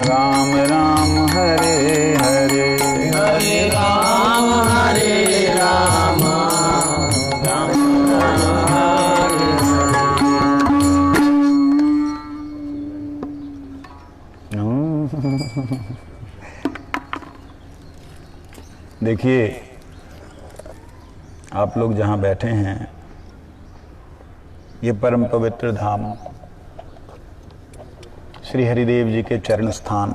राम राम हरे हरे, हरे राम राम राम हरे देखिए, आप लोग जहाँ बैठे हैं ये परम पवित्र धाम श्री हरिदेव जी के चरण स्थान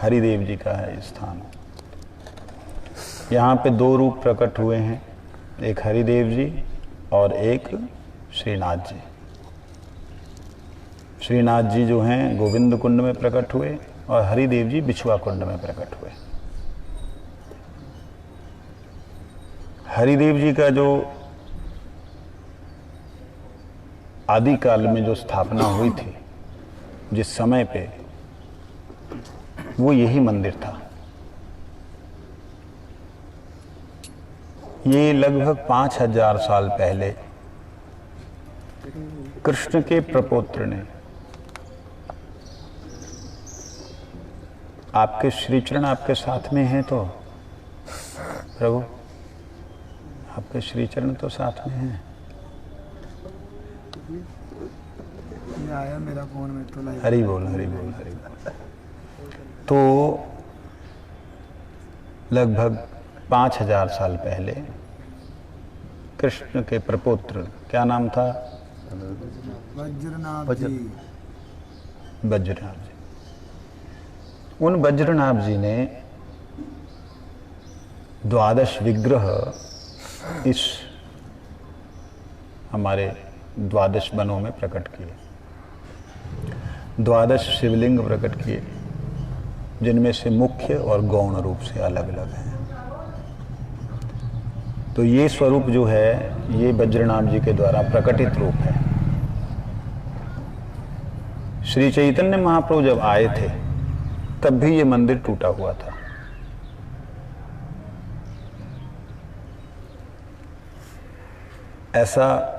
हरिदेव जी का है स्थान। यहाँ पे दो रूप प्रकट हुए हैं, एक हरिदेव जी और एक श्रीनाथ जी। श्रीनाथ जी जो हैं गोविंद कुंड में प्रकट हुए और हरिदेव जी बिछुआ कुंड में प्रकट हुए। हरिदेव जी का जो आदि काल में जो स्थापना हुई थी जिस समय पे, वो यही मंदिर था। ये लगभग 5000 साल पहले कृष्ण के प्रपौत्र ने आपके श्रीचरण आपके साथ में हैं तो प्रभु, आपके श्रीचरण तो साथ में हैं। आया मेरा फोन में तो लाइव। हरि बोल हरि बोल हरि बोल। तो लगभग 5000 साल पहले कृष्ण के प्रपौत्र, क्या नाम था? वज्रनाभ जी। वज्रनाभ जी। उन वज्रनाभ जी ने 12 विग्रह इस हमारे 12 वनों में प्रकट किए। 12 शिवलिंग प्रकट किए, जिनमें से मुख्य और गौण रूप से अलग अलग हैं। तो ये स्वरूप जो है ये वज्रनाभ जी के द्वारा प्रकटित रूप है। श्री चैतन्य महाप्रभु जब आए थे तब भी ये मंदिर टूटा हुआ था। ऐसा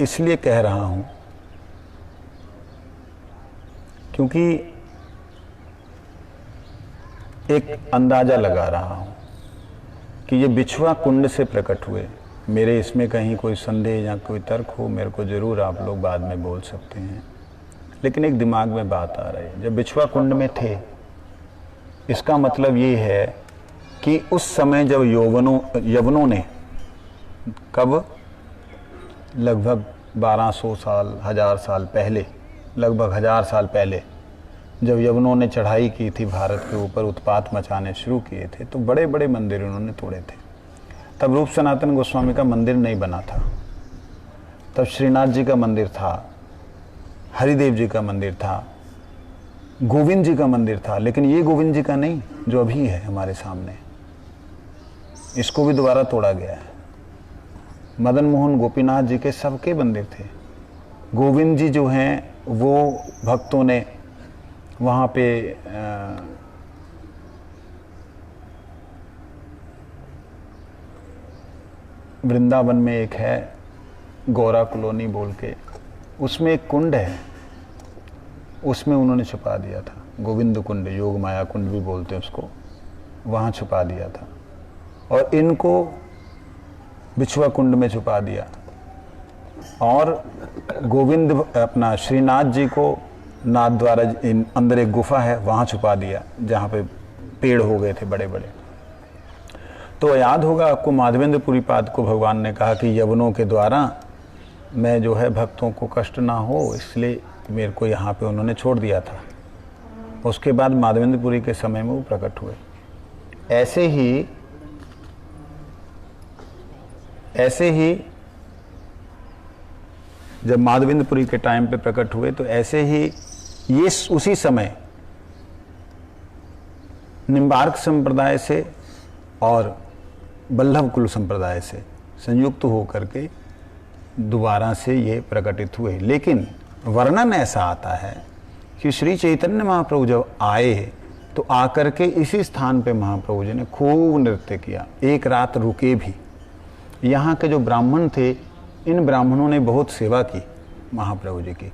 इसलिए कह रहा हूं क्योंकि एक अंदाजा लगा रहा हूं कि ये बिछुआ कुंड से प्रकट हुए। मेरे इसमें कहीं कोई संदेह या कोई तर्क हो, मेरे को जरूर आप लोग बाद में बोल सकते हैं, लेकिन एक दिमाग में बात आ रही है। जब बिछुआ कुंड में थे, इसका मतलब ये है कि उस समय जब यवनों ने, कब, लगभग 1200 साल 1000 साल पहले, लगभग 1000 साल पहले जब यवनों ने चढ़ाई की थी भारत के ऊपर, उत्पात मचाने शुरू किए थे, तो बड़े बड़े मंदिर उन्होंने तोड़े थे। तब रूप सनातन गोस्वामी का मंदिर नहीं बना था, तब श्रीनाथ जी का मंदिर था, हरिदेव जी का मंदिर था, गोविंद जी का मंदिर था। लेकिन ये गोविंद जी का नहीं जो अभी है हमारे सामने, इसको भी दोबारा तोड़ा गया है। मदन मोहन गोपीनाथ जी के सबके मंदिर थे। गोविंद जी जो हैं वो भक्तों ने वहाँ पे वृंदावन में एक है गौरा कॉलोनी बोल के, उसमें एक कुंड है, उसमें उन्होंने छुपा दिया था। गोविंद कुंड, योग माया कुंड भी बोलते हैं उसको, वहाँ छुपा दिया था। और इनको बिछुआ कुंड में छुपा दिया। और गोविंद अपना श्रीनाथ जी को नाथ द्वारा अंदर एक गुफा है वहाँ छुपा दिया, जहाँ पे पेड़ हो गए थे बड़े बड़े। तो याद होगा आपको, माधवेंद्रपुरी पाद को भगवान ने कहा कि यवनों के द्वारा मैं जो है भक्तों को कष्ट ना हो, इसलिए मेरे को यहाँ पे उन्होंने छोड़ दिया था। उसके बाद माधवेंद्रपुरी के समय में वो प्रकट हुए। ऐसे ही जब माधवेंद्रपुरी के टाइम पे प्रकट हुए, तो ऐसे ही ये उसी समय निम्बार्क संप्रदाय से और बल्लभ कुल संप्रदाय से संयुक्त होकर के दोबारा से ये प्रकटित हुए। लेकिन वर्णन ऐसा आता है कि श्री चैतन्य महाप्रभु जब आए तो आकर के इसी स्थान पे महाप्रभु जी ने खूब नृत्य किया, एक रात रुके भी। यहाँ के जो ब्राह्मण थे, इन ब्राह्मणों ने बहुत सेवा की महाप्रभु जी की,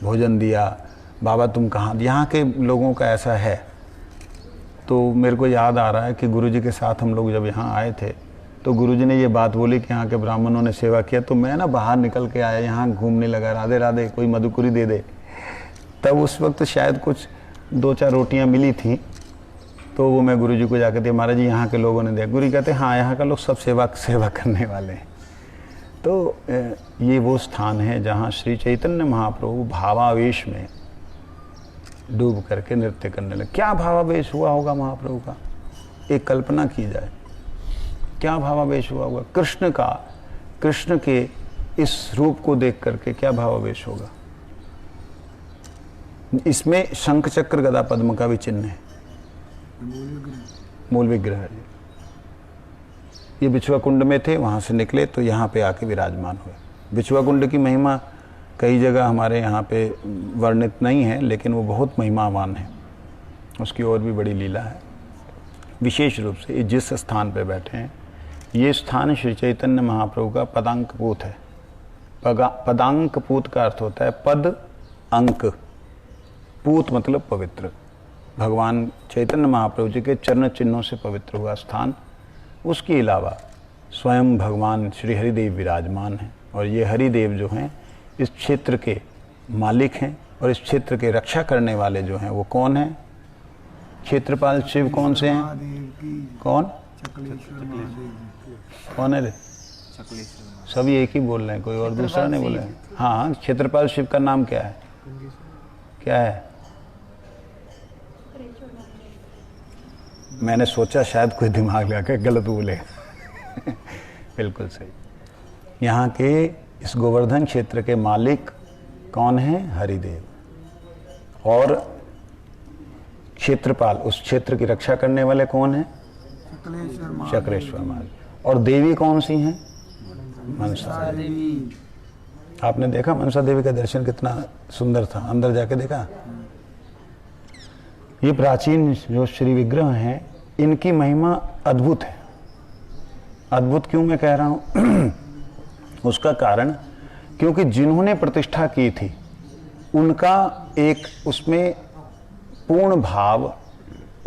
भोजन दिया, बाबा तुम कहाँ, यहाँ के लोगों का ऐसा है। तो मेरे को याद आ रहा है कि गुरुजी के साथ हम लोग जब यहाँ आए थे तो गुरुजी ने ये बात बोली कि यहाँ के ब्राह्मणों ने सेवा किया, तो मैं ना बाहर निकल के आया, यहाँ घूमने लगा, राधे राधे कोई मधुकुरी दे दे। तब उस वक्त शायद कुछ 2-4 रोटियाँ मिली थी, तो वो मैं गुरुजी को जाकर दिया, महाराज जी यहाँ के लोगों ने दिया। गुरुजी कहते हाँ यहाँ का लोग सब सेवा करने वाले हैं। तो ये वो स्थान है जहाँ श्री चैतन्य महाप्रभु भावावेश में डूब करके नृत्य करने लगे। क्या भावावेश हुआ होगा महाप्रभु का, एक कल्पना की जाए, क्या भावावेश हुआ होगा कृष्ण का, कृष्ण के इस रूप को देख करके क्या भावावेश होगा। इसमें शंख चक्र गदा पद्म का भी चिन्ह है, मूल विग्रह है। ये बिछुआ कुंड में थे, वहाँ से निकले तो यहाँ पे आके विराजमान हुए। बिछुआ कुंड की महिमा कई जगह हमारे यहाँ पे वर्णित नहीं है, लेकिन वो बहुत महिमावान है, उसकी और भी बड़ी लीला है। विशेष रूप से ये जिस स्थान पे बैठे हैं, ये स्थान श्री चैतन्य महाप्रभु का पदांकपूत है। पदांकपूत का अर्थ होता है पद अंक, पूत मतलब पवित्र। भगवान चैतन्य महाप्रभु जी के चरण चिन्हों से पवित्र हुआ स्थान। उसके अलावा स्वयं भगवान श्री हरिदेव विराजमान हैं, और ये हरिदेव जो हैं इस क्षेत्र के मालिक हैं, और इस क्षेत्र के रक्षा करने वाले जो हैं वो कौन हैं? क्षेत्रपाल शिव कौन से हैं? कौन? कौन है रे? सभी एक ही बोल रहे हैं, कोई और दूसरा नहीं बोल रहे हैं। हाँ, क्षेत्रपाल शिव का नाम क्या है? क्या है? मैंने सोचा शायद कोई दिमाग लगा के गलत बोले। बिल्कुल सही। यहाँ के इस गोवर्धन क्षेत्र के मालिक कौन हैं? हरिदेव। और क्षेत्रपाल, उस क्षेत्र की रक्षा करने वाले कौन हैं? शक्रेश्वर महादेव। और देवी कौन सी हैं? मनसा देवी। आपने देखा मनसा देवी का दर्शन कितना सुंदर था, अंदर जाके देखा? ये प्राचीन जो श्री विग्रह हैं, इनकी महिमा अद्भुत है। अद्भुत क्यों मैं कह रहा हूं? उसका कारण क्योंकि जिन्होंने प्रतिष्ठा की थी उनका एक उसमें पूर्ण भाव,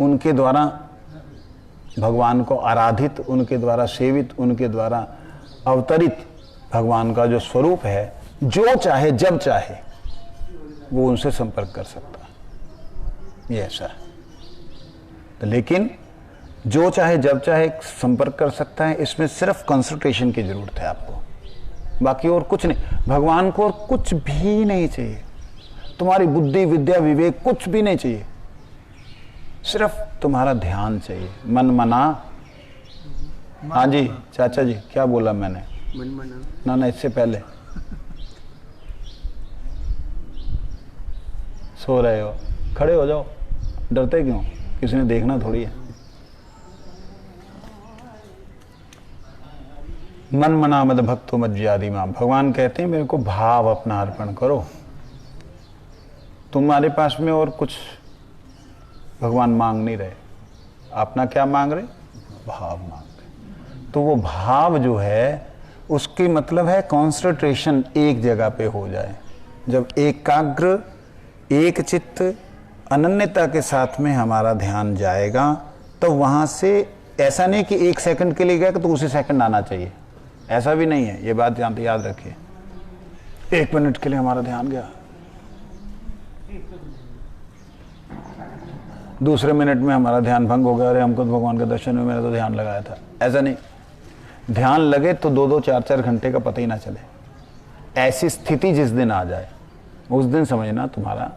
उनके द्वारा भगवान को आराधित, उनके द्वारा सेवित, उनके द्वारा अवतरित भगवान का जो स्वरूप है, जो चाहे जब चाहे वो उनसे संपर्क कर सकता है। ये ऐसा है। तो लेकिन जो चाहे जब चाहे संपर्क कर सकता है, इसमें सिर्फ कंसंट्रेशन की जरूरत है आपको, बाकी और कुछ नहीं। भगवान को और कुछ भी नहीं चाहिए, तुम्हारी बुद्धि विद्या विवेक कुछ भी नहीं चाहिए, सिर्फ तुम्हारा ध्यान चाहिए। मन मना। हाँ जी चाचा जी, क्या बोला मैंने? मन मना। ना इससे पहले सो रहे हो, खड़े हो जाओ, डरते क्यों? किसी ने देखना थोड़ी है। मन मना मद भक्तो मज्जादि मां। भगवान कहते हैं मेरे को भाव अपना अर्पण करो। तुम्हारे पास में और कुछ भगवान मांग नहीं रहे, अपना क्या मांग रहे? भाव मांग रहे। तो वो भाव जो है उसकी मतलब है कॉन्सेंट्रेशन एक जगह पे हो जाए। जब एकाग्र एक चित्त अनन्यता के साथ में हमारा ध्यान जाएगा, तो वहां से ऐसा नहीं कि 1 सेकंड के लिए गया तो उसी सेकंड आना चाहिए, ऐसा भी नहीं है। ये बात याद रखिए। 1 मिनट के लिए हमारा ध्यान गया, दूसरे मिनट में हमारा ध्यान भंग हो गया, अरे हमको तो भगवान का दर्शन हुआ, मैंने तो ध्यान लगाया था। ऐसा नहीं। ध्यान लगे तो 2-2 4-4 घंटे का पता ही ना चले। ऐसी स्थिति जिस दिन आ जाए उस दिन समझना तुम्हारा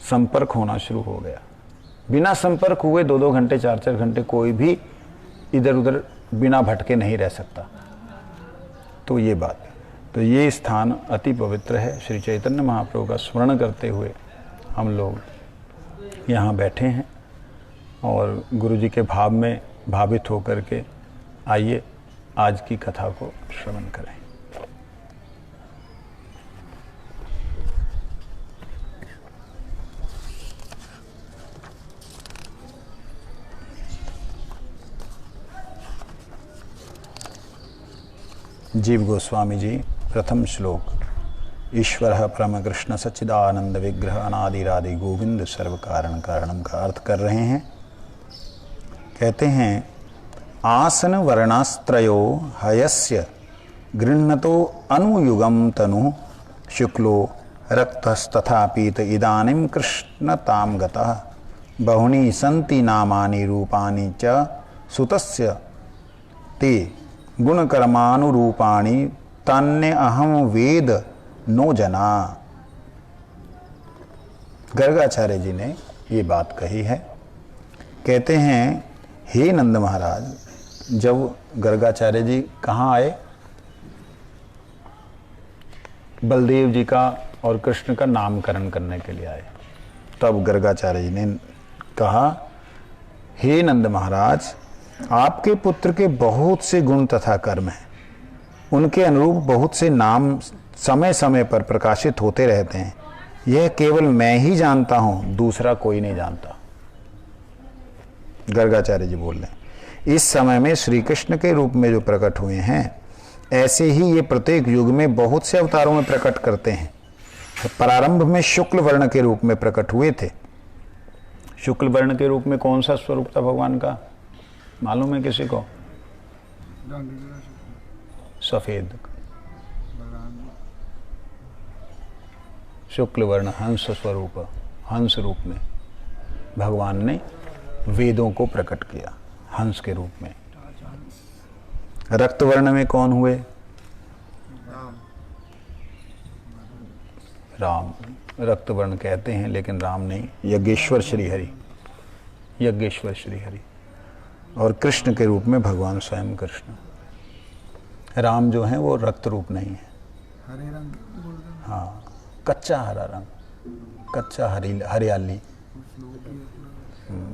संपर्क होना शुरू हो गया। बिना संपर्क हुए 2-2 घंटे 4-4 घंटे कोई भी इधर उधर बिना भटके नहीं रह सकता। तो ये बात, तो ये स्थान अति पवित्र है। श्री चैतन्य महाप्रभु का स्मरण करते हुए हम लोग यहाँ बैठे हैं और गुरु जी के भाव में भावित होकर के आइए आज की कथा को श्रवण करें। जीव गोस्वामी जी प्रथम श्लोक। ईश्वर परम कृष्ण सच्चिदानंद विग्रह अनादिरादि गोविंद सर्व कारण कारणम का अर्थ कर रहे हैं। कहते हैं आसन वर्णास्त्रयो हयस्य गृह्णतो अनुयुगम तनु शुक्लो रक्तस्तथा पीत इदानीं कृष्णतां गतः बहुनी सन्ति नामानि रूपाणि च सुतस्य ते गुणकर्मानुरूपाणि तान्य अहम वेद नो जना। गर्गाचार्य जी ने ये बात कही है। कहते हैं हे नंद महाराज, जब गर्गाचार्य जी कहाँ आए? बलदेव जी का और कृष्ण का नामकरण करने के लिए आए। तब गर्गाचार्य जी ने कहा, हे नंद महाराज, आपके पुत्र के बहुत से गुण तथा कर्म हैं, उनके अनुरूप बहुत से नाम समय समय पर प्रकाशित होते रहते हैं। यह केवल मैं ही जानता हूं, दूसरा कोई नहीं जानता। गर्गाचार्य जी बोल रहे हैं, इस समय में श्री कृष्ण के रूप में जो प्रकट हुए हैं, ऐसे ही ये प्रत्येक युग में बहुत से अवतारों में प्रकट करते हैं। प्रारंभ में शुक्ल वर्ण के रूप में प्रकट हुए थे। शुक्ल वर्ण के रूप में कौन सा स्वरूप था भगवान का, मालूम है किसी को? सफेद। शुक्ल वर्ण हंस स्वरूप, हंस रूप में भगवान ने वेदों को प्रकट किया हंस के रूप में। रक्त वर्ण में कौन हुए? राम। रक्त वर्ण कहते हैं लेकिन राम नहीं, यज्ञेश्वर श्री हरि, यज्ञेश्वर श्री हरि। और कृष्ण के रूप में भगवान स्वयं कृष्ण। राम जो है वो रक्त रूप नहीं है, हरे रंग। हाँ, कच्चा हरा रंग, कच्चा हरियाली।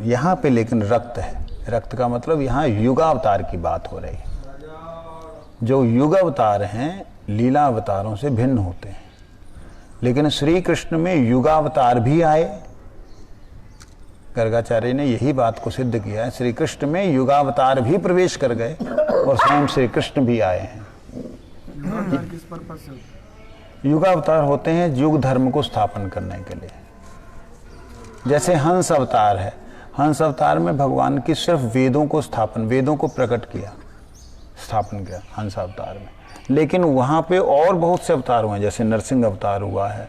यहाँ पे लेकिन रक्त है। रक्त का मतलब यहाँ युगावतार की बात हो रही है। जो युगावतार हैं लीला अवतारों से भिन्न होते हैं, लेकिन श्री कृष्ण में युगावतार भी आए। गर्गाचार्य ने यही बात को सिद्ध किया है, श्री कृष्ण में युगावतार भी प्रवेश कर गए और स्वयं श्री कृष्ण भी आए हैं। किस पर्पस से? युगावतार होते हैं युग धर्म को स्थापन करने के लिए। जैसे हंस अवतार है, हंस अवतार में भगवान की सिर्फ वेदों को स्थापन, वेदों को प्रकट किया, स्थापन किया हंस अवतार में। लेकिन वहाँ पे और बहुत से अवतार हुए हैं, जैसे नरसिंह अवतार हुआ है,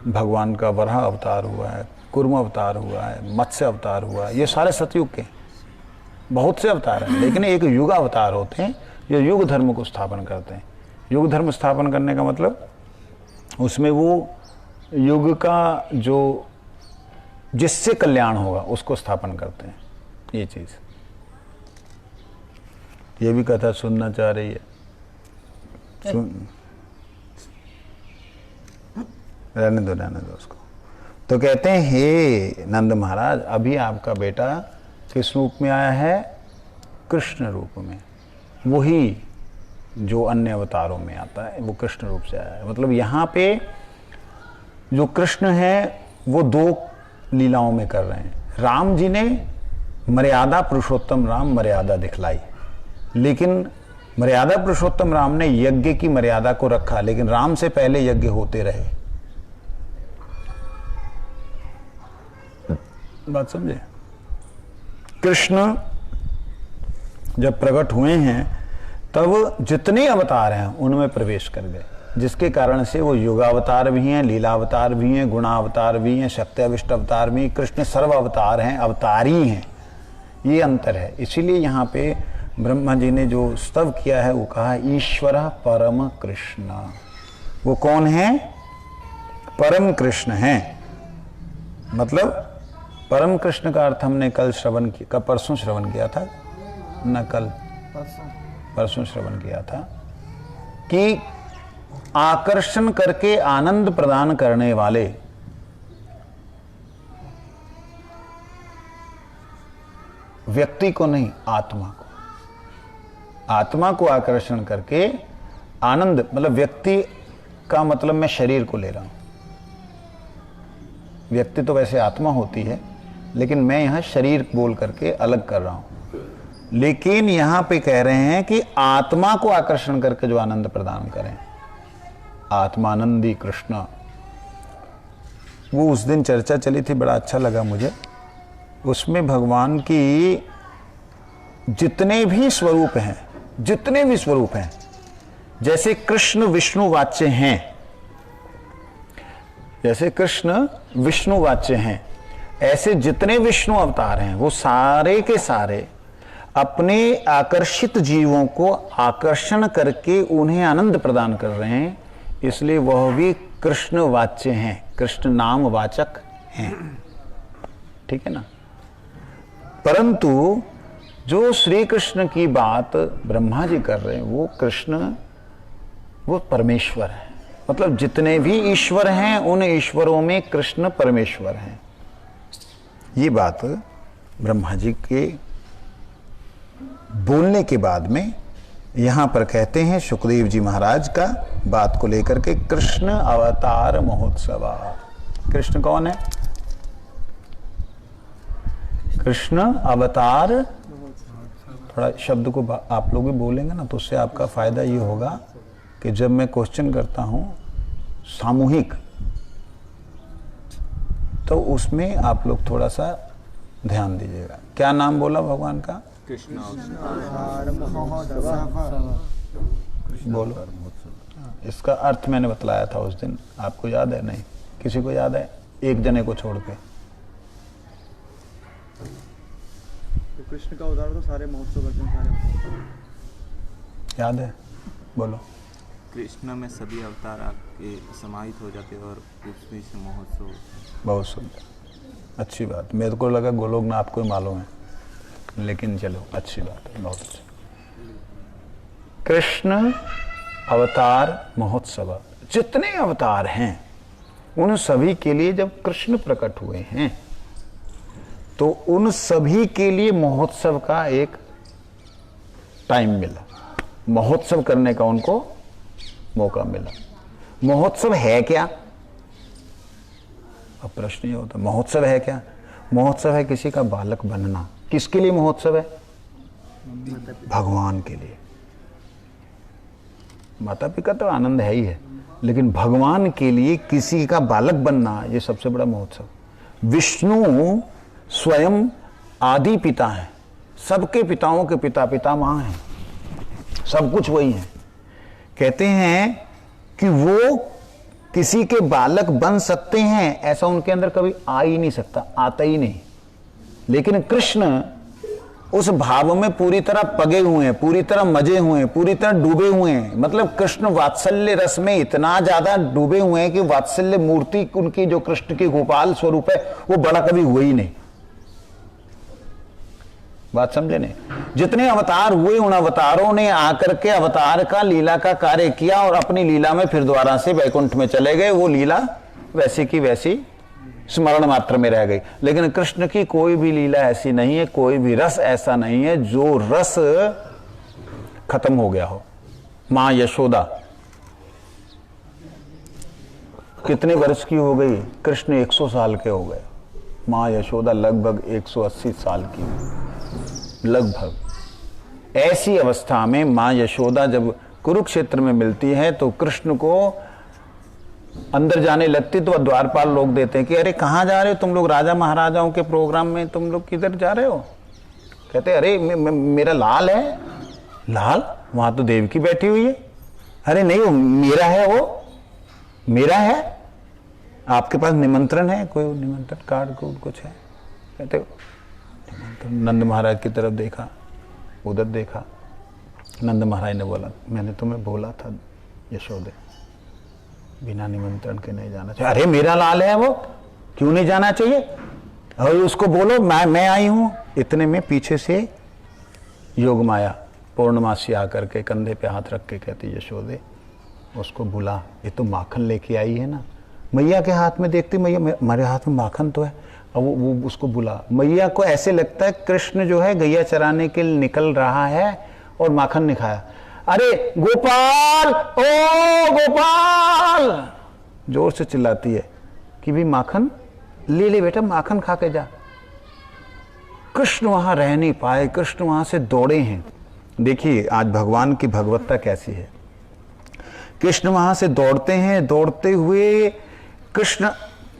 भगवान का वराह अवतार हुआ है, कुर्म अवतार हुआ है, मत्स्य अवतार हुआ है। ये सारे सतयुग के बहुत से अवतार हैं, लेकिन एक युग अवतार होते हैं जो युग धर्म को स्थापन करते हैं। युग धर्म स्थापन करने का मतलब उसमें वो युग का जो जिससे कल्याण होगा उसको स्थापन करते हैं। ये चीज, ये भी कथा सुनना चाह रही है, सुन, रहने दो उसको। तो कहते हैं हे नंद महाराज, अभी आपका बेटा किस रूप में आया है? कृष्ण रूप में। वही जो अन्य अवतारों में आता है वो कृष्ण रूप से आया है। मतलब यहाँ पे जो कृष्ण है वो दो लीलाओं में कर रहे हैं। राम जी ने मर्यादा पुरुषोत्तम राम मर्यादा दिखलाई, लेकिन मर्यादा पुरुषोत्तम राम ने यज्ञ की मर्यादा को रखा, लेकिन राम से पहले यज्ञ होते रहे। बात समझे? कृष्ण जब प्रकट हुए हैं तब जितने अवतार हैं उनमें प्रवेश कर गए, जिसके कारण से वो युगावतार भी हैं, लीलावतार भी हैं, गुणावतार भी हैं, शक्त्याविष्ट अवतार भी। कृष्ण सर्व अवतार हैं, अवतारी हैं। ये अंतर है। इसीलिए यहाँ पे ब्रह्मा जी ने जो स्तव किया है वो कहा ईश्वर परम कृष्ण। वो कौन है? परम कृष्ण हैं। मतलब परम कृष्ण का अर्थ हमने कल श्रवण किया, परसों श्रवण किया था न, कल परसों श्रवण किया था कि आकर्षण करके आनंद प्रदान करने वाले व्यक्ति को नहीं, आत्मा को। आत्मा को आकर्षण करके आनंद, मतलब व्यक्ति का मतलब मैं शरीर को ले रहा हूं। व्यक्ति तो वैसे आत्मा होती है, लेकिन मैं यहां शरीर बोल करके अलग कर रहा हूं। लेकिन यहां पे कह रहे हैं कि आत्मा को आकर्षण करके जो आनंद प्रदान करें, आत्मानंदी कृष्ण, वो उस दिन चर्चा चली थी, बड़ा अच्छा लगा मुझे। उसमें भगवान की जितने भी स्वरूप हैं, जितने भी स्वरूप हैं, जैसे कृष्ण विष्णु वाच्य हैं, जैसे कृष्ण विष्णु वाच्य हैं, ऐसे जितने विष्णु अवतार हैं वो सारे के सारे अपने आकर्षित जीवों को आकर्षण करके उन्हें आनंद प्रदान कर रहे हैं, इसलिए वह भी कृष्ण वाच्य हैं, कृष्ण नाम वाचक हैं। ठीक है ना। परंतु जो श्री कृष्ण की बात ब्रह्मा जी कर रहे हैं वो कृष्ण, वो परमेश्वर है। मतलब जितने भी ईश्वर हैं उन ईश्वरों में कृष्ण परमेश्वर हैं। ये बात ब्रह्मा जी के बोलने के बाद में यहां पर कहते हैं सुखदेव जी महाराज का बात को लेकर के, कृष्ण अवतार महोत्सव। कृष्ण कौन है? कृष्ण अवतार। थोड़ा शब्द को आप लोग भी बोलेंगे ना तो उससे आपका फायदा ये होगा कि जब मैं क्वेश्चन करता हूं सामूहिक, तो उसमें आप लोग थोड़ा सा ध्यान दीजिएगा। क्या नाम बोला भगवान का? कृष्ण बोलो। इसका अर्थ मैंने बतलाया था उस दिन, आपको याद है? नहीं, किसी को याद है? एक जने को छोड़ के। तो कृष्ण का अवतार तो सारे महोत्सव करते हैं, सारे याद है? बोलो। कृष्ण में सभी अवतार आपके समाहित हो जाते हैं और उसमें से महोत्सव होता है। बहुत सुंदर, अच्छी बात। मेरे को लगा गोलोक आपको ही मालूम है, लेकिन चलो अच्छी बात है, बहुत अच्छी। कृष्ण अवतार महोत्सव, जितने अवतार हैं उन सभी के लिए जब कृष्ण प्रकट हुए हैं तो उन सभी के लिए महोत्सव का एक टाइम मिला, महोत्सव करने का उनको मौका मिला। महोत्सव है क्या? अब प्रश्न ये होता, महोत्सव है क्या? महोत्सव है किसी का बालक बनना। किसके लिए महोत्सव है? भगवान के लिए। माता पिता तो आनंद है ही है, लेकिन भगवान के लिए किसी का बालक बनना, ये सबसे बड़ा महोत्सव। विष्णु स्वयं आदि पिता है, सबके पिताओं के पिता पितामह हैं, सब कुछ वही है। कहते हैं कि वो किसी के बालक बन सकते हैं, ऐसा उनके अंदर कभी आ ही नहीं सकता, आता ही नहीं। लेकिन कृष्ण उस भाव में पूरी तरह पगे हुए हैं, पूरी तरह मजे हुए हैं, पूरी तरह डूबे हुए हैं। मतलब कृष्ण वात्सल्य रस में इतना ज्यादा डूबे हुए हैं कि वात्सल्य मूर्ति उनकी जो कृष्ण की गोपाल स्वरूप है वो बड़ा कभी हुआ ही नहीं। बात समझे नहीं? जितने अवतार हुए उन अवतारों ने आकर के अवतार का लीला का कार्य किया और अपनी लीला में फिर दोबारा से वैकुंठ में चले गए। वो लीला वैसी की वैसी स्मरण मात्र में रह गई। लेकिन कृष्ण की कोई भी लीला ऐसी नहीं है, कोई भी रस ऐसा नहीं है जो रस खत्म हो गया हो। मां यशोदा कितने वर्ष की हो गई? कृष्ण 100 साल के हो गए, मां यशोदा लगभग 180 साल की, लगभग। ऐसी अवस्था में मां यशोदा जब कुरुक्षेत्र में मिलती है तो कृष्ण को अंदर जाने लगती तो द्वारपाल लोग देते हैं कि अरे कहाँ जा रहे हो तुम लोग, राजा महाराजाओं के प्रोग्राम में तुम लोग किधर जा रहे हो? कहते अरे मेरा लाल है। लाल? वहां तो देवकी बैठी हुई है। अरे नहीं, वो मेरा है, वो मेरा है। आपके पास निमंत्रण है? कोई निमंत्रण कार्ड को कुछ है? कहते निमंत्रण। नंद महाराज की तरफ देखा, उधर देखा। नंद महाराज ने बोला मैंने तुम्हें बोला था यशोदे, बिना निमंत्रण के नहीं जाना चाहिए। अरे मेरा लाल है वो, क्यों नहीं जाना चाहिए? और उसको बोलो मैं आई हूं। इतने में पीछे से योग माया पूर्णमासी आकर के कंधे पे हाथ रख के कहती यशोदे उसको बुला, ये तो माखन लेके आई है ना। मैया के हाथ में देखती, मैया हमारे हाथ में माखन तो है। अब वो उसको बुला। मैया को ऐसे लगता है कृष्ण जो है गैया चराने के लिए निकल रहा है और माखन नहीं खाया। अरे गोपाल, ओ गोपाल, जोर से चिल्लाती है कि भी माखन ले ले बेटा, माखन खा के जा। कृष्ण वहां रह नहीं पाए, कृष्ण वहां से दौड़े हैं। देखिए आज भगवान की भगवत्ता कैसी है कृष्ण वहां से दौड़ते हैं, दौड़ते हुए कृष्ण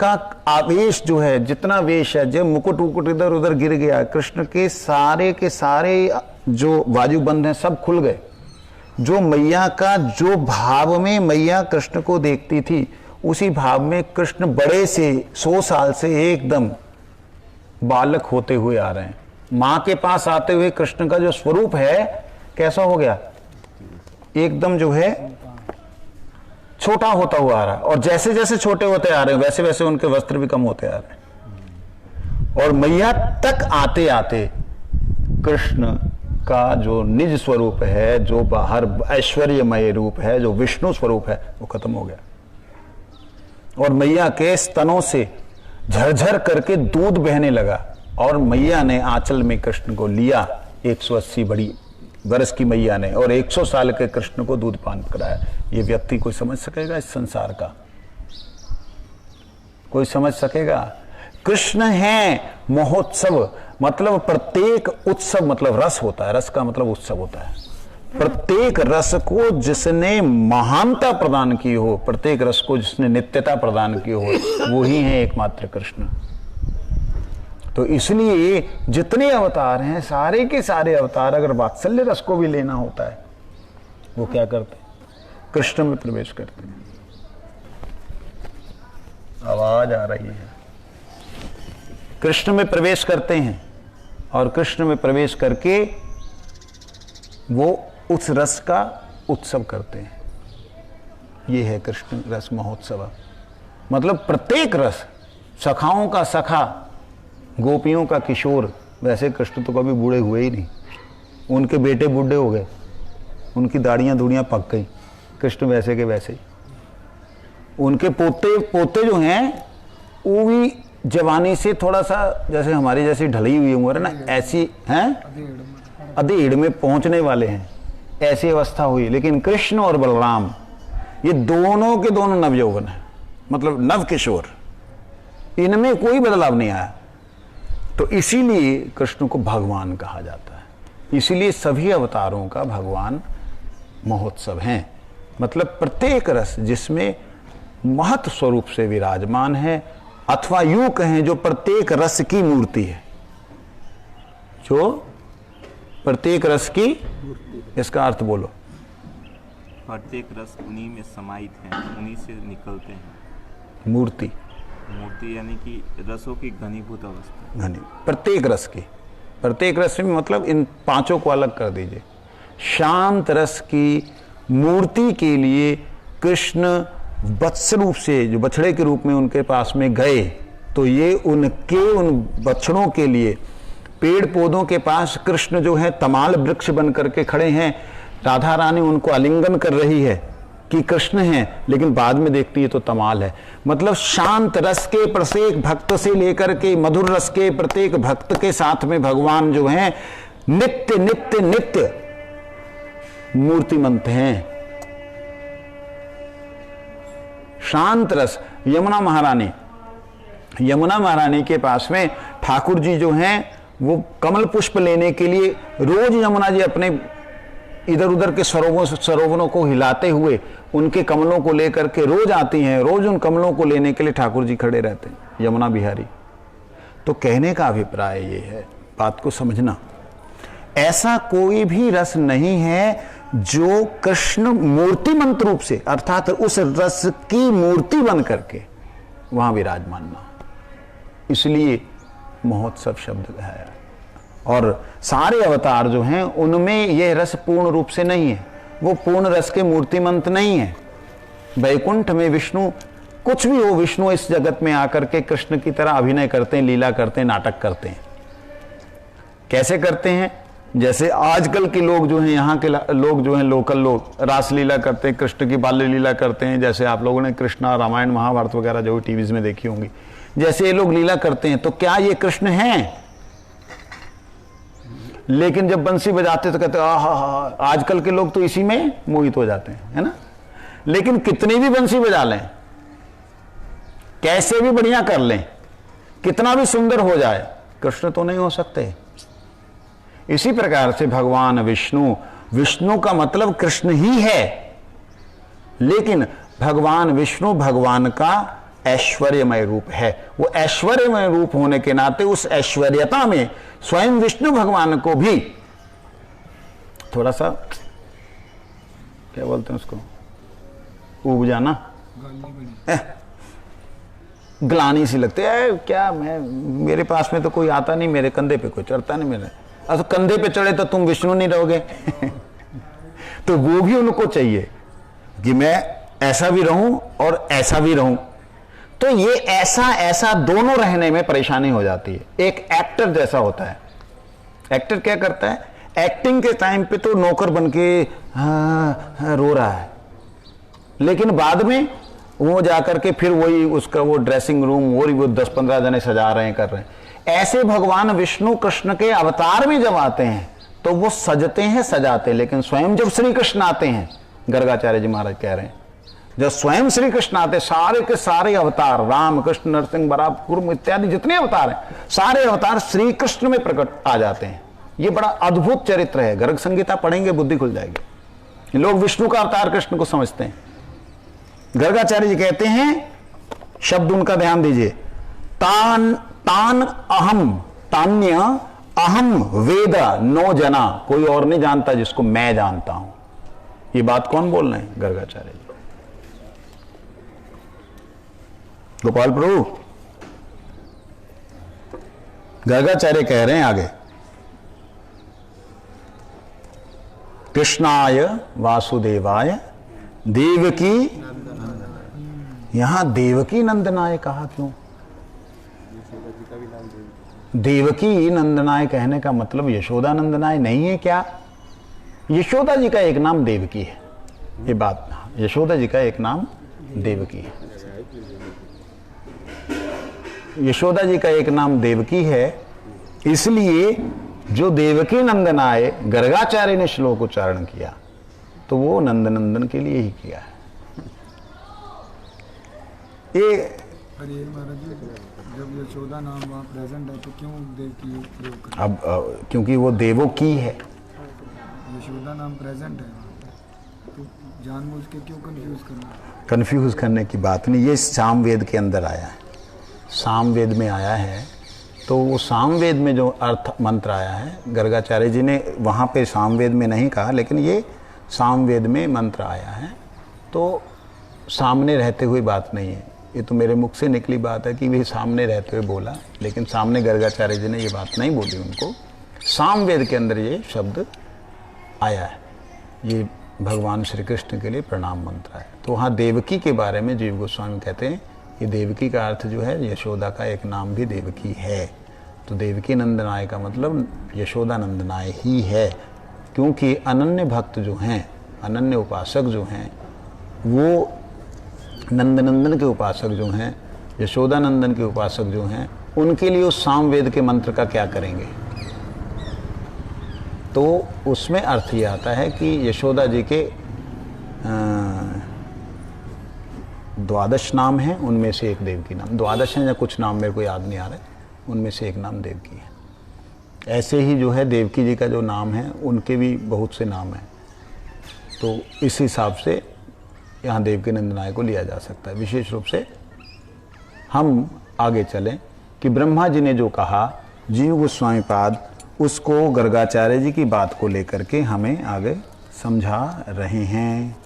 का आवेश जो है, जितना वेश है, जब मुकुट वुकुट इधर उधर गिर गया, कृष्ण के सारे जो बाजूबंद हैं सब खुल गए। जो मैया का जो भाव में मैया कृष्ण को देखती थी, उसी भाव में कृष्ण बड़े से 100 साल से एकदम बालक होते हुए आ रहे हैं। मां के पास आते हुए कृष्ण का जो स्वरूप है कैसा हो गया, एकदम जो है छोटा होता हुआ आ रहा है। और जैसे जैसे छोटे होते आ रहे हैं वैसे वैसे उनके वस्त्र भी कम होते आ रहे हैं। और मैया तक आते आते कृष्ण का जो निज स्वरूप है, जो बाहर ऐश्वर्यमय रूप है, जो विष्णु स्वरूप है, वो खत्म हो गया। और मैया के स्तनों से झरझर करके दूध बहने लगा। और मैया ने आंचल में कृष्ण को लिया, 180 बड़ी वर्ष की मैया ने, और 100 साल के कृष्ण को दूध पान कराया। ये व्यक्ति कोई समझ सकेगा इस संसार का? कोई समझ सकेगा? कृष्ण है महोत्सव, मतलब प्रत्येक उत्सव मतलब रस होता है, रस का मतलब उत्सव होता है। प्रत्येक रस को जिसने महानता प्रदान की हो, प्रत्येक रस को जिसने नित्यता प्रदान की हो, वो ही है एकमात्र कृष्ण। तो इसलिए जितने अवतार हैं, सारे के सारे अवतार अगर वात्सल्य रस को भी लेना होता है, वो क्या करते हैं? कृष्ण में प्रवेश करते हैं। आवाज आ रही है। कृष्ण में प्रवेश करते हैं और कृष्ण में प्रवेश करके वो उस रस का उत्सव करते हैं। ये है कृष्ण रस महोत्सव। मतलब प्रत्येक रस, सखाओं का सखा, गोपियों का किशोर। वैसे कृष्ण तो कभी बूढ़े हुए ही नहीं, उनके बेटे बूढ़े हो गए, उनकी दाढ़ियां दूढ़ियां पक गई, कृष्ण वैसे के वैसे ही। उनके पोते जो हैं वो भी जवानी से थोड़ा सा जैसे हमारी जैसी ढली हुई उम्र है ना, ऐसी हैं, अधेड़ में पहुंचने वाले हैं, ऐसी अवस्था हुई। लेकिन कृष्ण और बलराम ये दोनों के दोनों नवयौवन है, मतलब नव किशोर, इनमें कोई बदलाव नहीं आया। तो इसीलिए कृष्ण को भगवान कहा जाता है। इसीलिए सभी अवतारों का भगवान महोत्सव हैं। मतलब प्रत्येक रस जिसमें महत् स्वरूप से विराजमान है, अथवा यूं कहें जो प्रत्येक रस की मूर्ति है, जो प्रत्येक रस की, इसका अर्थ बोलो। प्रत्येक रस उन्हीं में समाहित हैं, उन्हीं से निकलते हैं। मूर्ति, मूर्ति यानी कि रसों की घनीभूत अवस्था। घनी प्रत्येक रस की, प्रत्येक रस में मतलब इन पांचों को अलग कर दीजिए। शांत रस की मूर्ति के लिए कृष्ण वत्स रूप से, जो बछड़े के रूप में उनके पास में गए, तो ये उन बछड़ों के लिए पेड़ पौधों के पास कृष्ण जो है तमाल वृक्ष बन करके खड़े हैं। राधा रानी उनको आलिंगन कर रही है कि कृष्ण हैं, लेकिन बाद में देखती है तो तमाल है। मतलब शांत रस के प्रत्येक भक्त से लेकर के मधुर रस के प्रत्येक भक्त के साथ में भगवान जो हैं नित्य नित्य नित्य मूर्तिमंत हैं। शांत रस, यमुना महारानी के पास में ठाकुर जी जो हैं वो कमल पुष्प लेने के लिए रोज यमुना जी अपने इधर उधर के सरोवरों को हिलाते हुए उनके कमलों को लेकर के रोज आती हैं। रोज उन कमलों को लेने के लिए ठाकुर जी खड़े रहते हैं, यमुना बिहारी। तो कहने का अभिप्राय ये है, बात को समझना, ऐसा कोई भी रस नहीं है जो कृष्ण मूर्तिमंत रूप से, अर्थात उस रस की मूर्ति बन करके वहां विराजमान ना। इसलिए महोत्सव शब्द है। और सारे अवतार जो हैं उनमें यह रस पूर्ण रूप से नहीं है, वो पूर्ण रस के मूर्तिमंत नहीं है। वैकुंठ में विष्णु, कुछ भी हो, विष्णु इस जगत में आकर के कृष्ण की तरह अभिनय करते हैं, लीला करते हैं, नाटक करते हैं। कैसे करते हैं? जैसे आजकल के लोग जो हैं, यहाँ के लोग जो हैं, लोकल लोग रासलीला करते हैं, कृष्ण की बाल्य लीला करते हैं। जैसे आप लोगों ने कृष्णा रामायण महाभारत वगैरह जो टीवीज में देखी होंगी, जैसे ये लोग लीला करते हैं, तो क्या ये कृष्ण हैं? लेकिन जब बंसी बजाते तो कहते आहा, आजकल के लोग तो इसी में मोहित हो जाते हैं, है ना। लेकिन कितनी भी बंसी बजा लें, कैसे भी बढ़िया कर लें, कितना भी सुंदर हो जाए, कृष्ण तो नहीं हो सकते। इसी प्रकार से भगवान विष्णु, विष्णु का मतलब कृष्ण ही है। लेकिन भगवान विष्णु भगवान का ऐश्वर्यमय रूप है। वो ऐश्वर्यमय रूप होने के नाते उस ऐश्वर्यता में स्वयं विष्णु भगवान को भी थोड़ा सा क्या बोलते हैं उसको, उब जाना, ग्लानी सी लगती है। क्या मैं, मेरे पास में तो कोई आता नहीं, मेरे कंधे पे कोई चढ़ता नहीं, मेरे तो कंधे पे चढ़े तो तुम विष्णु नहीं रहोगे। तो वो भी उनको चाहिए कि मैं ऐसा भी रहूं और ऐसा भी रहूं। तो ये ऐसा ऐसा दोनों रहने में परेशानी हो जाती है। एक एक्टर जैसा होता है, एक्टर क्या करता है, एक्टिंग के टाइम पे तो नौकर बन के रो रहा है, लेकिन बाद में वो जाकर के फिर वही उसका वो ड्रेसिंग रूम वो 10-15 जने सजा रहे हैं, कर रहे हैं। ऐसे भगवान विष्णु कृष्ण के अवतार में जब आते हैं तो वो सजते हैं, सजाते, लेकिन स्वयं जब श्री कृष्ण आते हैं, गर्गाचार्य जी महाराज कह रहे हैं, जब स्वयं श्री कृष्ण आते, सारे के सारे अवतार, राम कृष्ण नरसिंह बराह कुर्म इत्यादि जितने अवतार हैं, सारे अवतार श्री कृष्ण में प्रकट आ जाते हैं। ये बड़ा अद्भुत चरित्र है। गर्ग संगीता पढ़ेंगे बुद्धि खुल जाएगी। लोग विष्णु का अवतार कृष्ण को समझते हैं। गर्गाचार्य जी कहते हैं, शब्द उनका ध्यान दीजिए, तान तान अहम तान्य अहम वेद नो जना, कोई और नहीं जानता जिसको मैं जानता हूं। ये बात कौन बोल रहे हैं? गर्गाचार्य जी। गोपाल प्रभु गर्गाचार्य कह रहे हैं आगे, कृष्णाय वासुदेवाय देवकी, यहां देवकी नंदनाय कहा क्यों? देवकी नंदनाय कहने का मतलब यशोदा नंदनाय नहीं है क्या? यशोदा जी का एक नाम देवकी है, ये बात, यशोदा जी का एक नाम देवकी है। यशोदा जी का एक नाम देवकी है, इसलिए जो देवकी नंदनाय गर्गाचार्य ने श्लोक उच्चारण किया तो वो नंदनंदन के लिए ही किया है। ये जब यशोदा नाम वहाँ प्रेजेंट है तो क्यों देवकी प्रयोग करें? अब क्योंकि वो देवों की है, यशोदा नाम प्रेजेंट है तो जानबूझ के क्यों कंफ्यूज करना? कंफ्यूज करने की बात नहीं, ये सामवेद के अंदर आया है, सामवेद में आया है। तो वो सामवेद में जो अर्थ मंत्र आया है, गर्गाचार्य जी ने वहाँ पे सामवेद में नहीं कहा, लेकिन ये सामवेद में मंत्र आया है। तो सामने रहते हुए बात नहीं है, ये तो मेरे मुख से निकली बात है कि वे सामने रहते हुए बोला, लेकिन सामने गर्गाचार्य जी ने ये बात नहीं बोली उनको। सामवेद के अंदर ये शब्द आया है, ये भगवान श्री कृष्ण के लिए प्रणाम मंत्र है। तो वहाँ देवकी के बारे में जीव गोस्वामी कहते हैं, ये देवकी का अर्थ जो है, यशोदा का एक नाम भी देवकी है। तो देवकी नंदनाय का मतलब यशोदा नंदनाय ही है, क्योंकि अनन्य भक्त जो हैं, अनन्य उपासक जो हैं, वो नंदनंदन के उपासक जो हैं, यशोदा नंदन के उपासक जो हैं, उनके लिए उस सामवेद के मंत्र का क्या करेंगे? तो उसमें अर्थ ये आता है कि यशोदा जी के 12 नाम हैं, उनमें से एक देवकी नाम, 12 हैं या कुछ नाम मेरे को याद नहीं आ रहे, उनमें से एक नाम देवकी है। ऐसे ही जो है देवकी जी का जो नाम है, उनके भी बहुत से नाम हैं। तो इस हिसाब से यहाँ देवकी नंदनाय को लिया जा सकता है। विशेष रूप से हम आगे चलें कि ब्रह्मा जी ने जो कहा, जीव गोस्वामी पाद उसको गर्गाचार्य जी की बात को लेकर के हमें आगे समझा रहे हैं।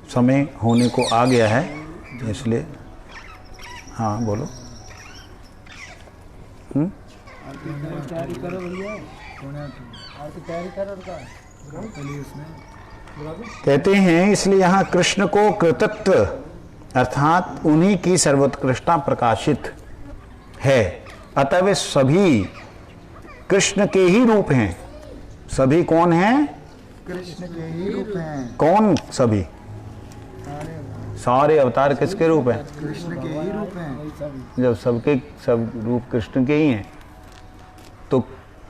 समय होने को आ गया है, इसलिए हाँ बोलो। तैयारी करो भैया, तैयारी करो कहते हैं, इसलिए यहाँ कृष्ण को कृतत्व अर्थात उन्हीं की सर्वोत्कृष्टता प्रकाशित है। अतः वे सभी कृष्ण के ही रूप हैं। सभी कौन हैं? कृष्ण के ही रूप हैं। कौन सभी? सारे अवतार किसके रूप हैं? कृष्ण के ही रूप हैं। जब सबके सब रूप कृष्ण के ही हैं, तो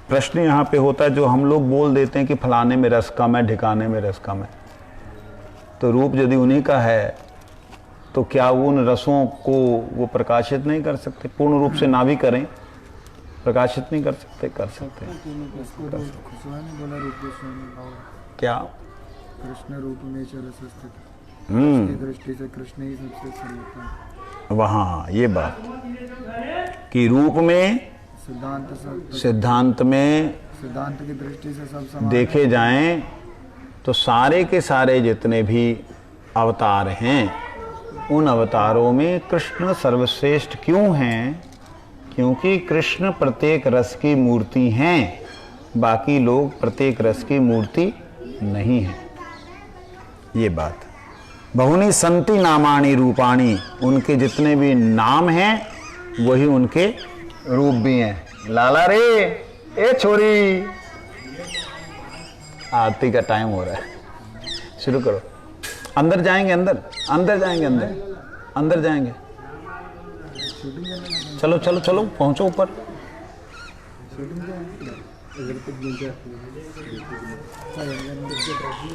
प्रश्न यहाँ पे होता है, जो हम लोग बोल देते हैं कि फलाने में रस कम है, ढिकाने में रस कम है, तो रूप यदि उन्हीं का है तो क्या उन रसों को वो प्रकाशित नहीं कर सकते? पूर्ण रूप से ना भी करें, प्रकाशित नहीं कर सकते? कर सकते हैं। बोला रूप गोस्वामी क्या? कृष्ण रूप नेचर स्थित की दृष्टि से कृष्ण ही सबसे सर्वोत्तम है। वहाँ ये बात कि रूप में सिद्धांत में सिद्धांत की दृष्टि से सब समान देखे जाएं तो सारे के सारे जितने भी अवतार हैं उन अवतारों में कृष्ण सर्वश्रेष्ठ क्यों हैं? क्योंकि कृष्ण प्रत्येक रस की मूर्ति हैं, बाकी लोग प्रत्येक रस की मूर्ति नहीं है। ये बात बहुनी संति नामानी रूपाणी, उनके जितने भी नाम हैं वही उनके रूप भी हैं। लाला रे, ए छोरी, आरती का टाइम हो रहा है, शुरू करो। अंदर जाएंगे, अंदर जाएंगे, अंदर जाएंगे। चलो चलो चलो, पहुंचो ऊपर।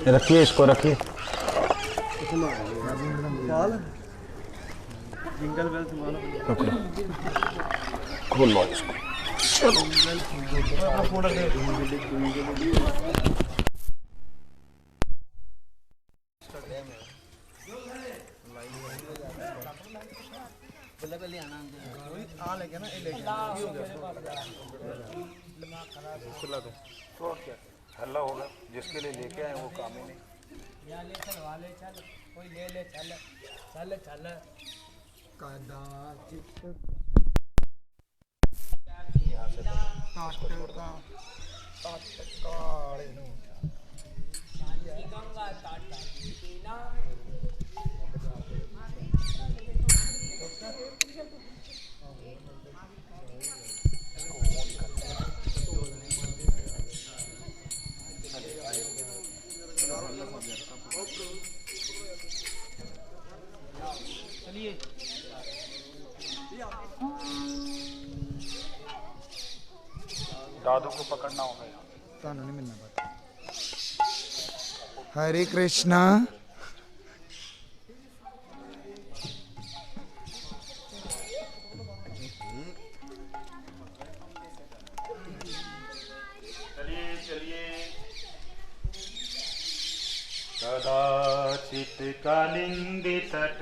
रखिए इसको, रखिए। जिंगल बेल संभालो। पकड़ो, खोल लो इसको। हल्ला होगा, जिसके लिए लेके आए वो काम ही नहीं। दादू को पकड़ना होगा यहाँ। ताना नहीं मिलना पाता। हरे कृष्णा। चलिए चलिए। कदाचित कालिंदी तट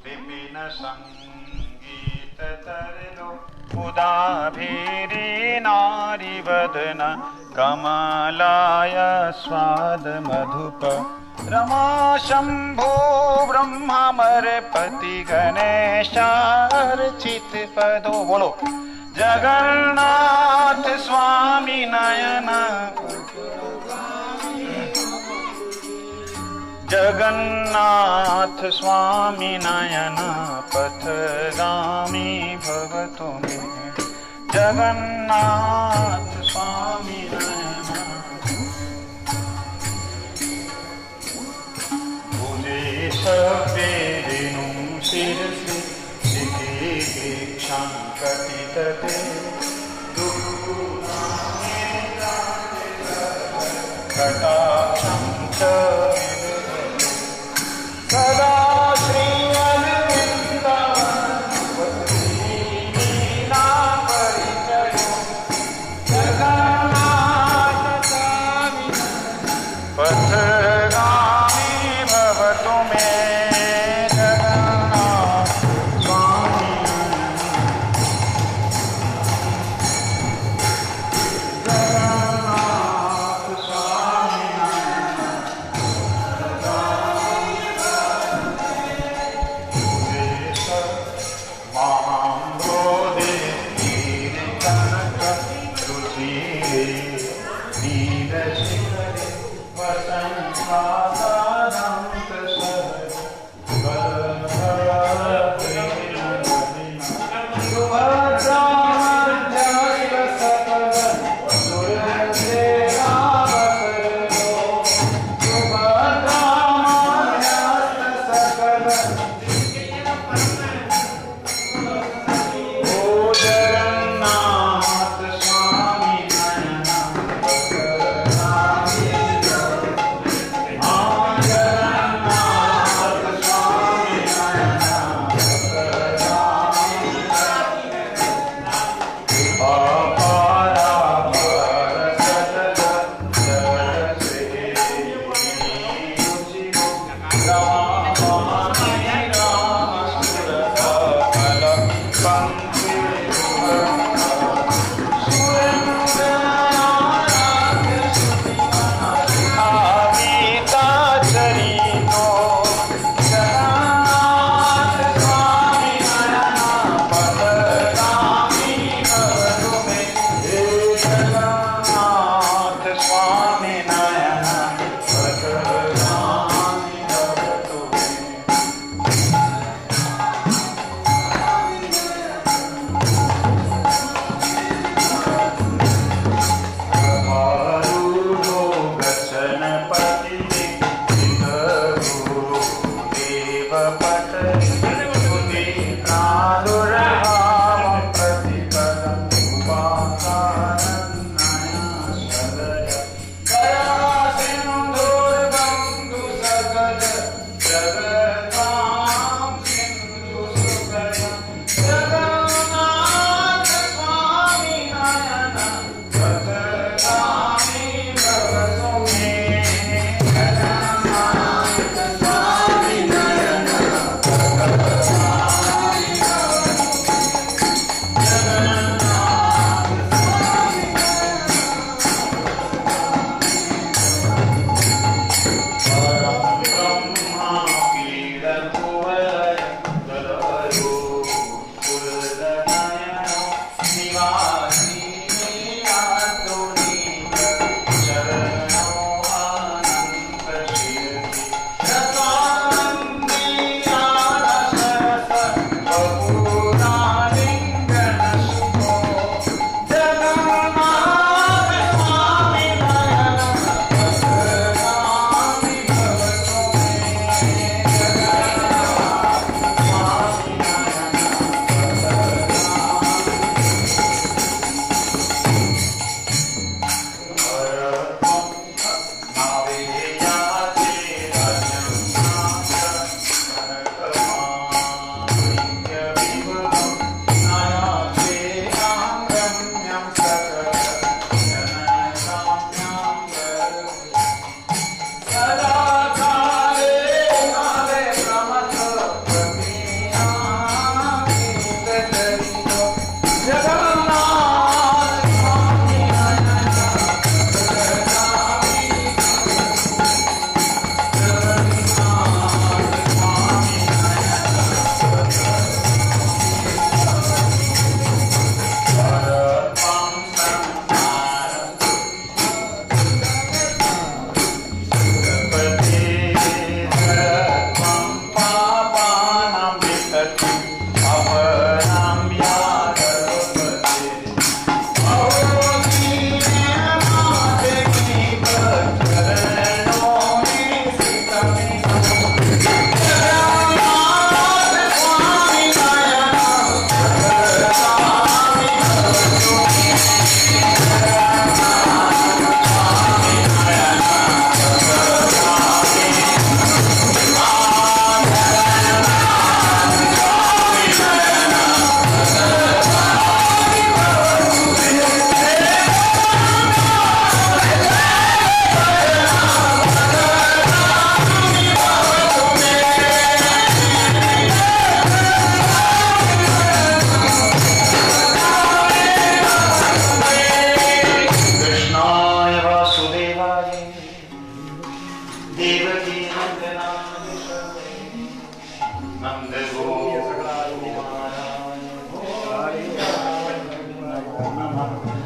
विपिन संगीत तरलो उदाभीरी नारी वदन कमलाय स्वाद मधुप रमा शंभो ब्रह्ममर पति गणेशार्चित पदो। बोलो जगन्नाथ स्वामी नयन, जगन्नाथ स्वामी नयन पथगामी भवतु मे। जगन्नाथ स्वामी नयन भुजे सवेनु शिरसि दिखे दीक्षां कटितटे कटाक्षं च सदा श्री पथगामी भवतु मे। जगन्नाथ स्वामी, जगन्नाथ स्वामी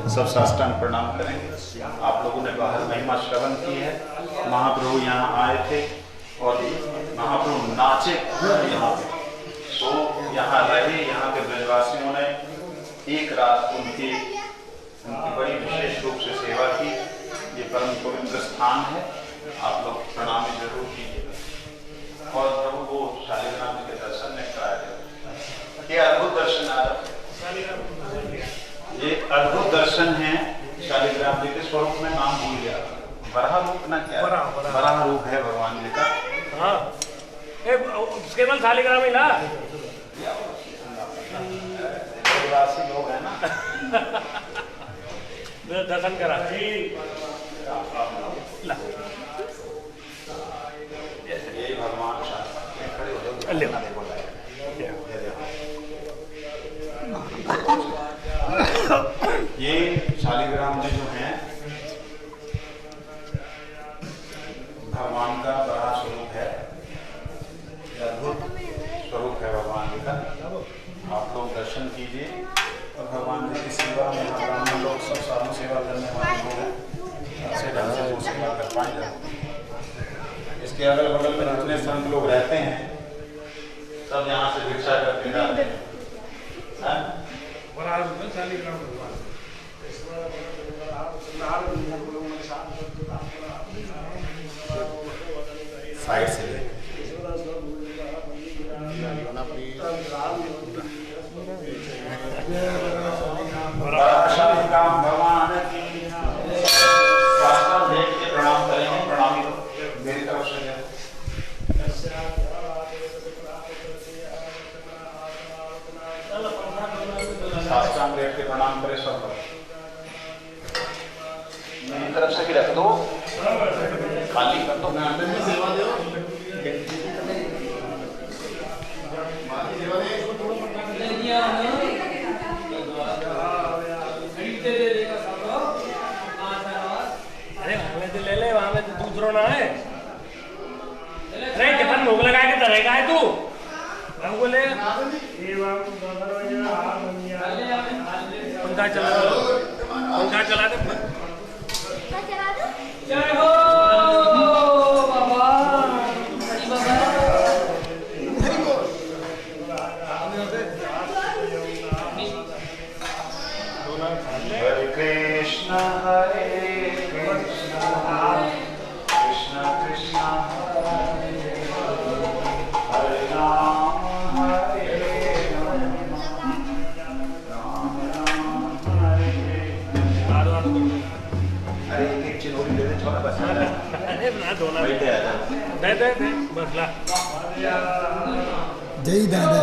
सब साष्टांग प्रणाम करेंगे। आप लोगों ने बाहर महिमा श्रवण की है, महाप्रभु यहाँ आए थे और महाप्रभु नाचे यहाँ पे, तो यहाँ रहे। यहाँ के ब्रजवासियों ने एक रात उनकी बड़ी विशेष रूप से सेवा की। ये परम पवित्र स्थान है, आप लोग प्रणाम जरूर कीजिएगा। और प्रभु को शालिग्राम जी के दर्शन में कराया, ये अद्भुत दर्शन आ रहा है, ये अद्भुत दर्शन है शालिग्राम जी के स्वरूप में। नाम भूल गया, बराह रूप ना क्या, बराह रूप है भगवान जी का। हाँ, केवल शालिग्राम ही ना, आदिवासी लोग है ना। दर्शन करा ये भगवान खड़े हो जाओ। ये शालिग्राम जी जो हैं भगवान का बड़ा स्वरूप है, अद्भुत स्वरूप है भगवान जी का। आप लोग दर्शन कीजिए और भगवान जी की सेवा में ब्राह्मण लोग सब साधु सेवा करने वाले लोग हैं, अच्छे ढंग से वो सेवा कर पाएंगे। इसके अगल बगल में जितने संत लोग रहते हैं सब यहाँ से भिक्षा करके जाते हैं। साइड से शालिग्राम तरफ से भी रख दो, खाली कर दो। अरे वहाँ में तो ले ले, वहाँ में तो दूसरों ना है। अरे कितना भोग लगा के धरेगा है तू? हमको ले पंखा चला दो, पंखा चला दे। जय हो बाबा, हरि बाबा। हरे कृष्ण कृष्ण कृष्ण हरे राम हरे राम हरे अरे एक चिनोरी दे दे, छोटा बस। अरे ना धोना दे दे बस ला। जय दादा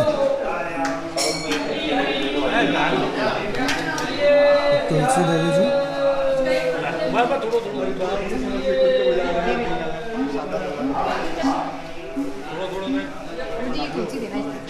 तुलसी देवी जी बस थोड़ा थोड़ा थोड़ा थोड़ा